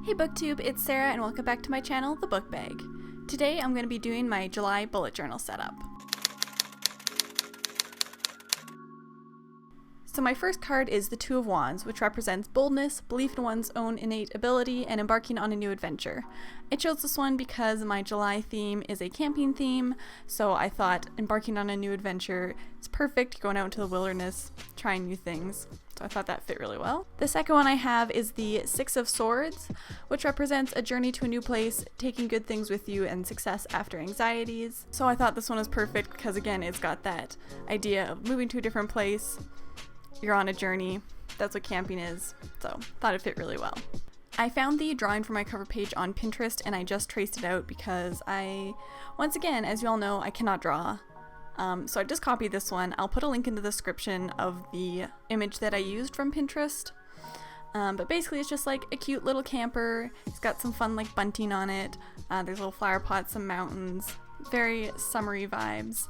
Hey BookTube, it's Sarah and welcome back to my channel, The Book Bag. Today I'm going to be doing my July bullet journal setup. So my first card is the Two of Wands, which represents boldness, belief in one's own innate ability, and embarking on a new adventure. I chose this one because my July theme is a camping theme, so I thought embarking on a new adventure is perfect, going out into the wilderness, trying new things. So I thought that fit really well. The second one I have is the Six of Swords, which represents a journey to a new place, taking good things with you, and success after anxieties. So I thought this one was perfect because again, it's got that idea of moving to a different place. You're on a journey. That's what camping is. So thought it fit really well. I found the drawing for my cover page on Pinterest and I just traced it out because once again, as you all know, I cannot draw. So I just copied this one. I'll put a link in the description of the image that I used from Pinterest. But basically it's just like a cute little camper. It's got some fun like bunting on it. There's little flower pots, some mountains. Very summery vibes.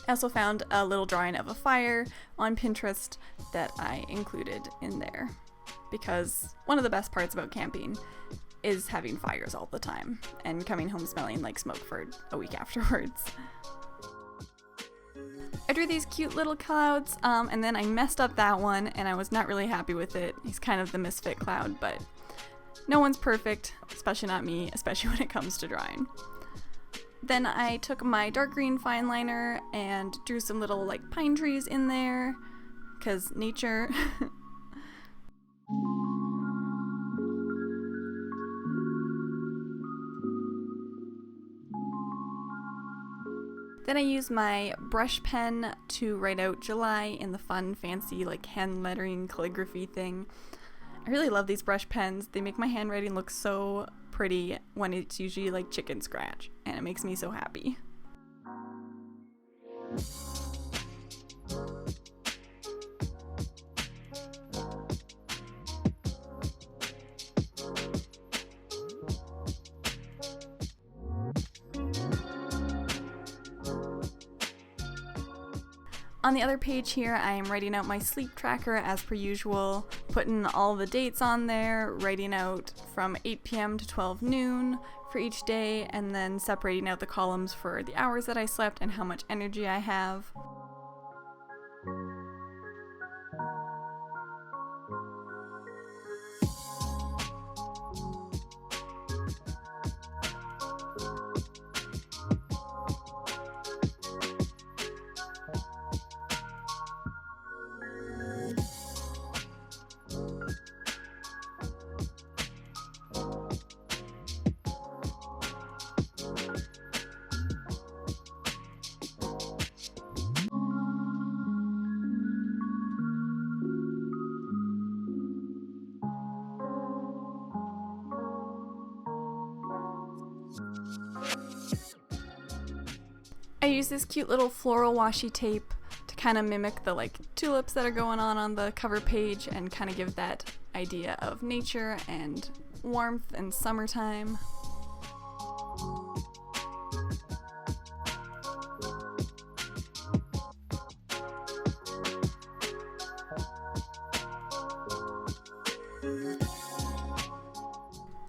I also found a little drawing of a fire on Pinterest that I included in there because one of the best parts about camping is having fires all the time and coming home smelling like smoke for a week afterwards. I drew these cute little clouds and then I messed up that one and I was not really happy with it. He's kind of the misfit cloud, but no one's perfect, especially not me, especially when it comes to drawing. Then I took my dark green fine liner and drew some little like pine trees in there, cause nature. Then I used my brush pen to write out July in the fun, fancy like hand lettering calligraphy thing. I really love these brush pens. They make my handwriting look so pretty when it's usually like chicken scratch, and it makes me so happy. On the other page here, I am writing out my sleep tracker as per usual, putting all the dates on there, writing out from 8 p.m. to 12 noon for each day, and then separating out the columns for the hours that I slept and how much energy I have. I use this cute little floral washi tape to kind of mimic the like tulips that are going on the cover page and kind of give that idea of nature and warmth and summertime.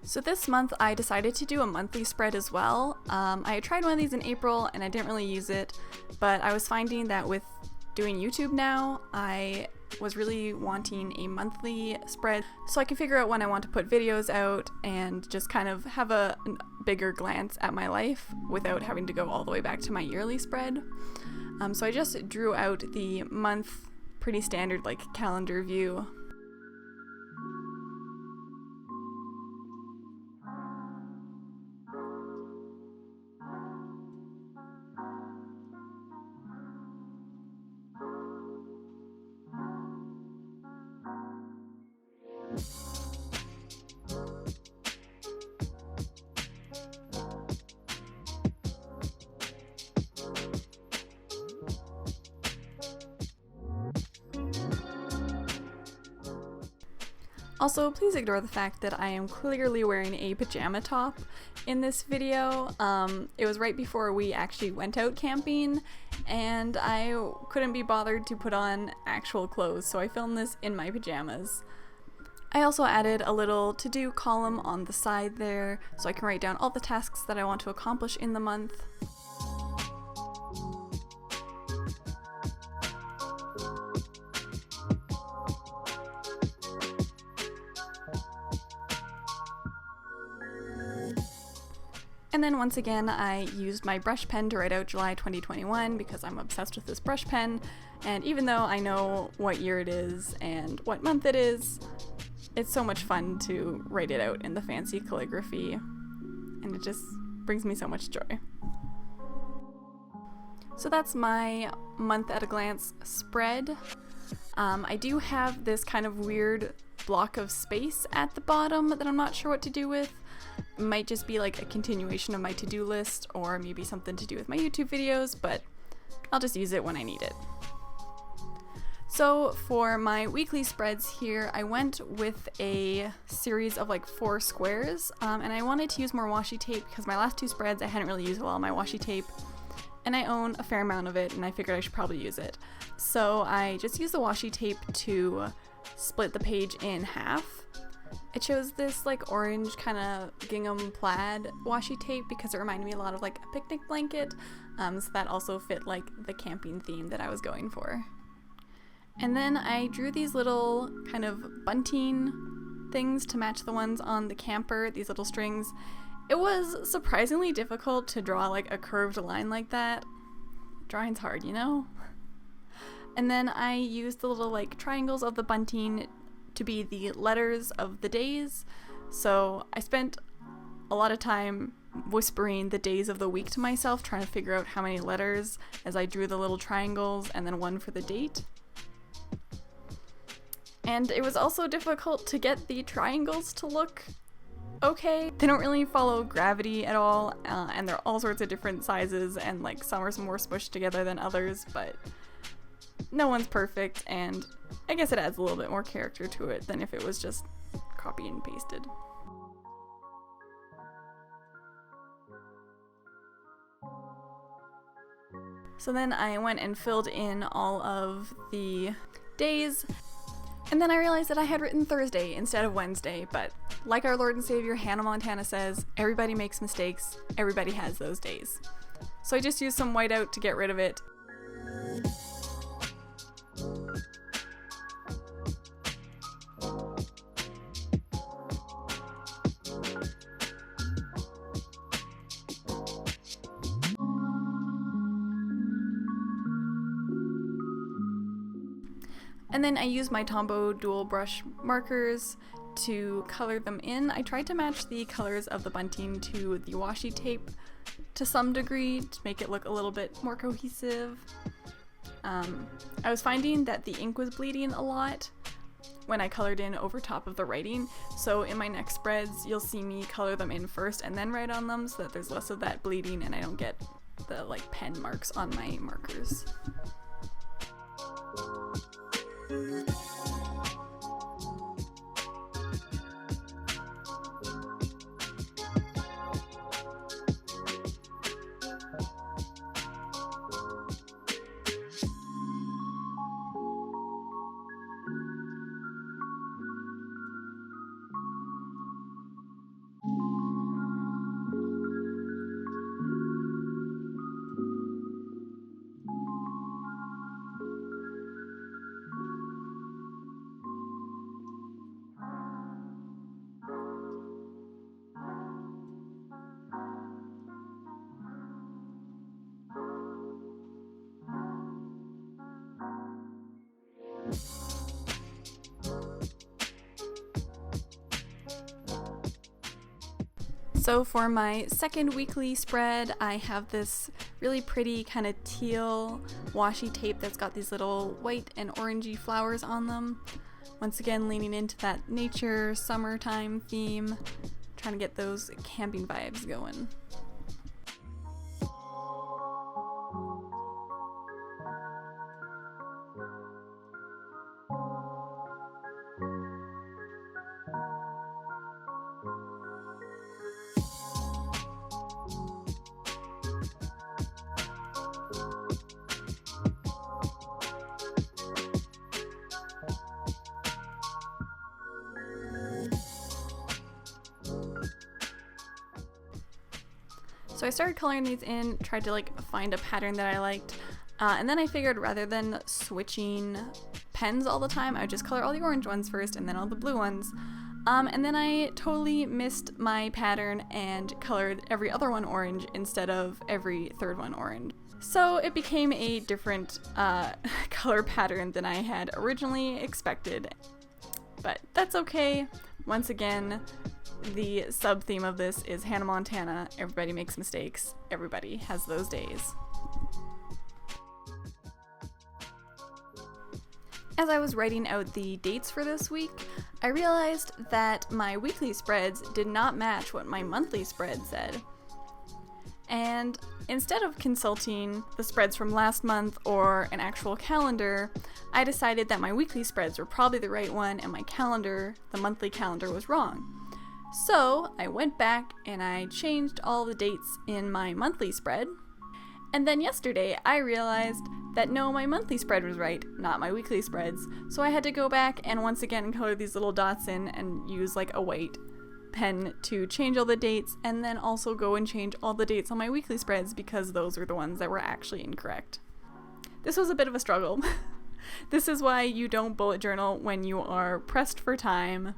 So this month I decided to do a monthly spread as well. I tried one of these in April and I didn't really use it, but I was finding that with doing YouTube now, I was really wanting a monthly spread so I can figure out when I want to put videos out and just kind of have a bigger glance at my life without having to go all the way back to my yearly spread. So I just drew out the month, pretty standard like calendar view. Also, please ignore the fact that I am clearly wearing a pajama top in this video. It was right before we actually went out camping, and I couldn't be bothered to put on actual clothes, so I filmed this in my pajamas. I also added a little to-do column on the side there, so I can write down all the tasks that I want to accomplish in the month. And then once again, I used my brush pen to write out July 2021 because I'm obsessed with this brush pen, and even though I know what year it is and what month it is, it's so much fun to write it out in the fancy calligraphy, and it just brings me so much joy. So that's my month at a glance spread. I do have this kind of weird block of space at the bottom that I'm not sure what to do with. It might just be like a continuation of my to-do list, or maybe something to do with my YouTube videos, but I'll just use it when I need it. So for my weekly spreads here, I went with a series of like 4 squares, and I wanted to use more washi tape because my last 2 spreads I hadn't really used a lot of my washi tape, and I own a fair amount of it, and I figured I should probably use it. So I just used the washi tape to split the page in half. I chose this like orange kind of gingham plaid washi tape because it reminded me a lot of like a picnic blanket, so that also fit like the camping theme that I was going for. And then I drew these little kind of bunting things to match the ones on the camper, these little strings. It was surprisingly difficult to draw like a curved line like that. Drawing's hard, you know? And then I used the little like triangles of the bunting to be the letters of the days. So I spent a lot of time whispering the days of the week to myself, trying to figure out how many letters as I drew the little triangles and then one for the date. And it was also difficult to get the triangles to look okay. They don't really follow gravity at all, and they're all sorts of different sizes, and like some are more smushed together than others, but no one's perfect, and I guess it adds a little bit more character to it than if it was just copy and pasted. So then I went and filled in all of the days, and then I realized that I had written Thursday instead of Wednesday, but like our Lord and Savior Hannah Montana says, everybody makes mistakes, everybody has those days. So I just used some whiteout to get rid of it. And then I used my Tombow dual brush markers to color them in. I tried to match the colors of the bunting to the washi tape to some degree to make it look a little bit more cohesive. I was finding that the ink was bleeding a lot when I colored in over top of the writing, so in my next spreads you'll see me color them in first and then write on them so that there's less of that bleeding and I don't get the like pen marks on my markers. So for my second weekly spread, I have this really pretty kind of teal washi tape that's got these little white and orangey flowers on them. Once again, leaning into that nature, summertime theme, trying to get those camping vibes going. I started coloring these in, tried to like find a pattern that I liked, and then I figured rather than switching pens all the time, I would just color all the orange ones first and then all the blue ones. And then I totally missed my pattern and colored every other one orange instead of every third one orange. So it became a different color pattern than I had originally expected. But that's okay. Once again, the sub-theme of this is Hannah Montana. Everybody makes mistakes. Everybody has those days. As I was writing out the dates for this week, I realized that my weekly spreads did not match what my monthly spread said. And instead of consulting the spreads from last month or an actual calendar, I decided that my weekly spreads were probably the right one and my calendar, the monthly calendar, was wrong. So I went back and I changed all the dates in my monthly spread. And then yesterday I realized that no, my monthly spread was right, not my weekly spreads. So I had to go back and once again color these little dots in and use like a white pen to change all the dates, and then also go and change all the dates on my weekly spreads because those were the ones that were actually incorrect. This was a bit of a struggle. This is why you don't bullet journal when you are pressed for time.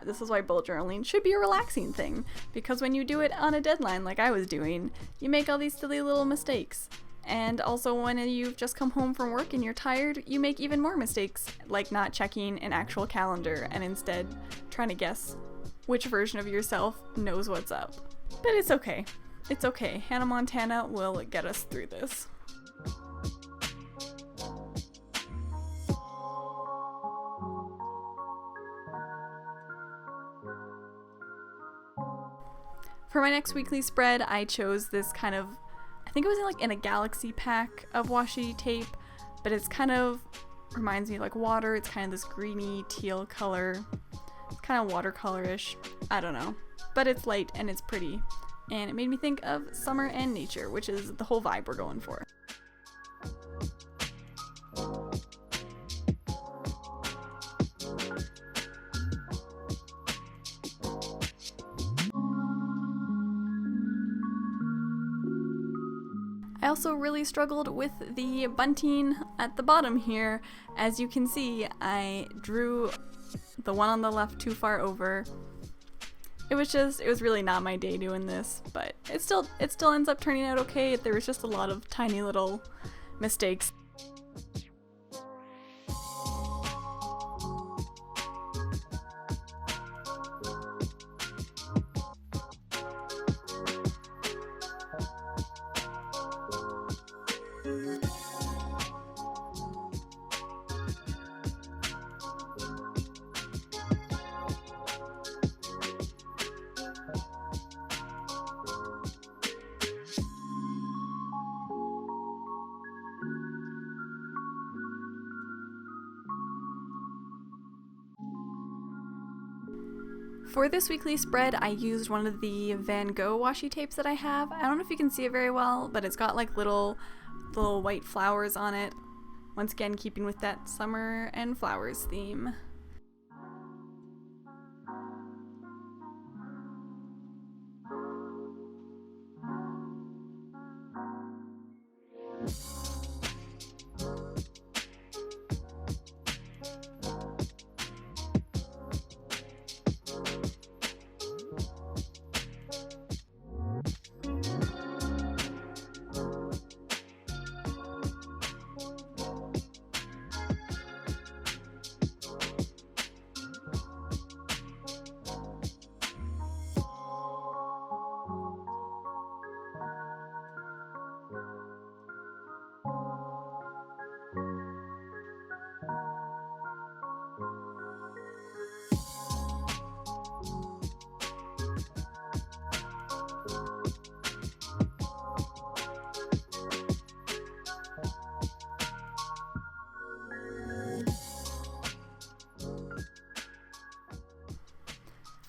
This is why bullet journaling should be a relaxing thing, because when you do it on a deadline like I was doing, you make all these silly little mistakes. And also when you've just come home from work and you're tired, you make even more mistakes, like not checking an actual calendar and instead trying to guess which version of yourself knows what's up. But it's okay. It's okay. Hannah Montana will get us through this. For my next weekly spread, I chose this kind of, I think it was in a galaxy pack of washi tape, but it's kind of reminds me of like water. It's kind of this greeny teal color. It's kind of watercolorish. I don't know. But it's light and it's pretty. And it made me think of summer and nature, which is the whole vibe we're going for. I also really struggled with the bunting at the bottom here. As you can see, I drew the one on the left too far over. It was really not my day doing this, but it still ends up turning out okay. There was just a lot of tiny little mistakes. For this weekly spread, I used one of the Van Gogh washi tapes that I have. I don't know if you can see it very well, but it's got like little white flowers on it. Once again, keeping with that summer and flowers theme.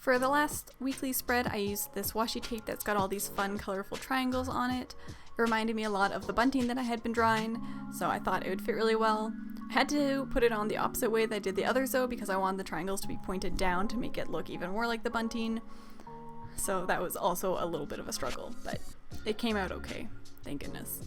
For the last weekly spread, I used this washi tape that's got all these fun, colorful triangles on it. It reminded me a lot of the bunting that I had been drawing, so I thought it would fit really well. I had to put it on the opposite way that I did the others though, because I wanted the triangles to be pointed down to make it look even more like the bunting. so that was also a little bit of a struggle, but it came out okay, thank goodness.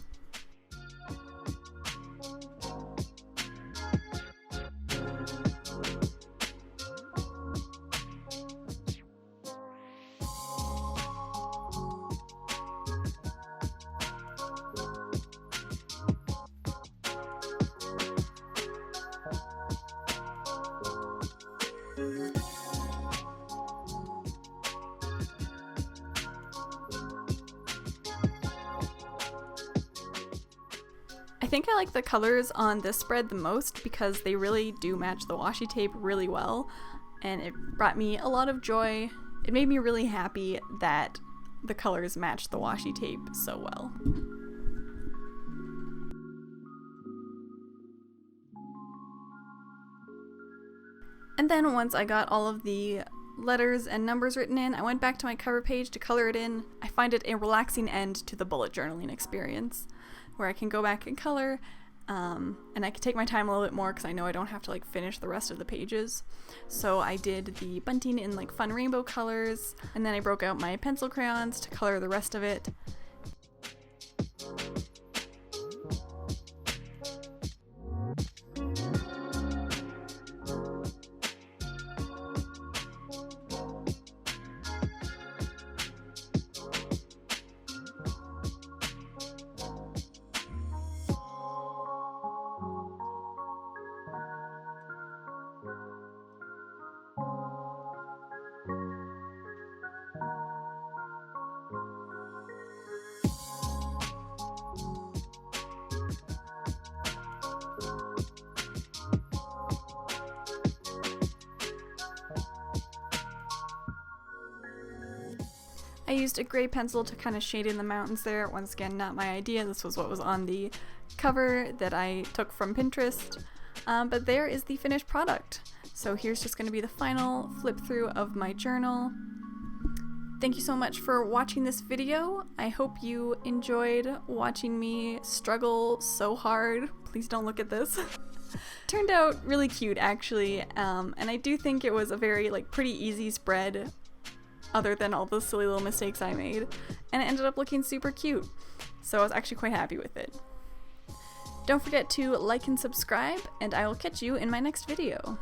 I think I like the colors on this spread the most because they really do match the washi tape really well, and it brought me a lot of joy. It made me really happy that the colors matched the washi tape so well. And then once I got all of the letters and numbers written in, I went back to my cover page to color it in. I find it a relaxing end to the bullet journaling experience, where I can go back and color, and I can take my time a little bit more because I know I don't have to like finish the rest of the pages. So I did the bunting in like fun rainbow colors, and then I broke out my pencil crayons to color the rest of it. I used a gray pencil to kind of shade in the mountains there. Once again, not my idea. This was what was on the cover that I took from Pinterest. But there is the finished product. So here's just going to be the final flip through of my journal. Thank you so much for watching this video. I hope you enjoyed watching me struggle so hard. Please don't look at this. Turned out really cute actually, and I do think it was a very pretty easy spread, other than all the silly little mistakes I made, and it ended up looking super cute, so I was actually quite happy with it. Don't forget to like and subscribe, and I will catch you in my next video.